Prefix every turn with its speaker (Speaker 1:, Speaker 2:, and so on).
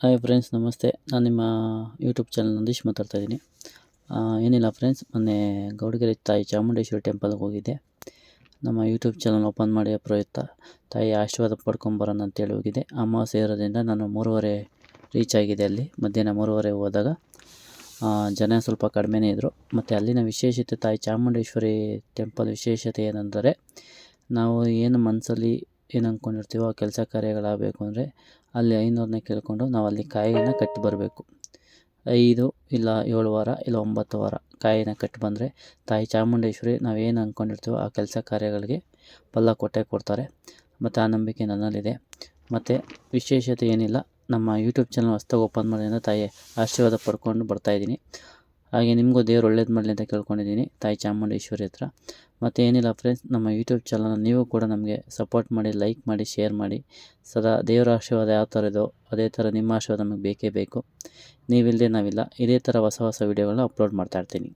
Speaker 1: Hi friends, ನಮಸ್ತೆ. ನಾನು ನಿಮ್ಮ ಯೂಟ್ಯೂಬ್ ಚಾನಲ್ ನಂದೀಶ್ ಮಾತಾಡ್ತಾ ಇದ್ದೀನಿ. ಏನಿಲ್ಲ ಫ್ರೆಂಡ್ಸ್, ಮೊನ್ನೆ ಗೌಡಗೆರೆ ತಾಯಿ ಚಾಮುಂಡೇಶ್ವರಿ ಟೆಂಪಲ್ಗೆ ಹೋಗಿದ್ದೆ. ನಮ್ಮ ಯೂಟ್ಯೂಬ್ ಚಾನಲ್ ಓಪನ್ ಮಾಡಿ ಪ್ರಯುಕ್ತ ತಾಯಿ ಆಶೀರ್ವಾದ ಪಡ್ಕೊಂಬರೋಣ ಅಂತೇಳಿ ಹೋಗಿದ್ದೆ. ಅಮಾವಾಸ್ಯೆ ಇರೋದ್ರಿಂದ ನಾನು 3:30 ರೀಚ್ ಆಗಿದೆ. ಅಲ್ಲಿ ಮಧ್ಯಾಹ್ನ 3:30 ಹೋದಾಗ ಜನ ಸ್ವಲ್ಪ ಕಡಿಮೆನೇ ಇದ್ದರು. ಮತ್ತು ಅಲ್ಲಿನ ವಿಶೇಷತೆ, ತಾಯಿ ಚಾಮುಂಡೇಶ್ವರಿ ಟೆಂಪಲ್ ವಿಶೇಷತೆ ಏನೆಂದರೆ, ನಾವು ಏನು ಮನಸ್ಸಲ್ಲಿ ಏನು ಅಂದ್ಕೊಂಡಿರ್ತೀವೋ ಆ ಕೆಲಸ ಕಾರ್ಯಗಳಾಗಬೇಕು ಅಂದರೆ ಅಲ್ಲಿ 500ನೇ ಕೇಳಿಕೊಂಡು ನಾವು ಅಲ್ಲಿ ಕಾಯಿನ ಕಟ್ಟಿ ಬರಬೇಕು. 5 ಇಲ್ಲ 7 ವಾರ ಇಲ್ಲ 9 ವಾರ ಕಾಯಿನ ಕಟ್ಟಿ ಬಂದರೆ ತಾಯಿ ಚಾಮುಂಡೇಶ್ವರಿ ನಾವೇನು ಅಂದ್ಕೊಂಡಿರ್ತೀವೋ ಆ ಕೆಲಸ ಕಾರ್ಯಗಳಿಗೆ ಫಲ ಕೊಟ್ಟೇ ಕೊಡ್ತಾರೆ. ಮತ್ತು ಆ ನಂಬಿಕೆ ನನ್ನಲ್ಲಿದೆ. ಮತ್ತು ವಿಶೇಷತೆ ಏನಿಲ್ಲ, ನಮ್ಮ ಯೂಟ್ಯೂಬ್ ಚಾನಲ್ ಹೊಸ್ದಾಗಿ ಓಪನ್ ಮಾಡೋದ್ರಿಂದ ತಾಯಿ ಆಶೀರ್ವಾದ ಪಡ್ಕೊಂಡು ಬರ್ತಾಯಿದ್ದೀನಿ. ಹಾಗೆ ನಿಮಗೂ ದೇವ್ರು ಒಳ್ಳೇದು ಮಾಡಲಿ ಅಂತ ಕೇಳ್ಕೊಂಡಿದ್ದೀನಿ ತಾಯಿ ಚಾಮುಂಡೇಶ್ವರಿ ಹತ್ರ. ಮತ್ತು ಏನಿಲ್ಲ ಫ್ರೆಂಡ್ಸ್, ನಮ್ಮ ಯೂಟ್ಯೂಬ್ ಚಾನಲ್ನ ನೀವು ಕೂಡ ನಮಗೆ ಸಪೋರ್ಟ್ ಮಾಡಿ, ಲೈಕ್ ಮಾಡಿ, ಶೇರ್ ಮಾಡಿ. ಸದಾ ದೇವರ ಆಶೀರ್ವಾದ ಯಾವ ಥರ ಇದೋ ಅದೇ ಥರ ನಿಮ್ಮ ಆಶೀರ್ವಾದ ನಮಗೆ ಬೇಕೇ ಬೇಕು. ನೀವಿಲ್ಲದೆ ನಾವಿಲ್ಲ. ಇದೇ ಥರ ಹೊಸ ಹೊಸ ವೀಡಿಯೋಗಳನ್ನ ಅಪ್ಲೋಡ್ ಮಾಡ್ತಾಯಿರ್ತೀನಿ.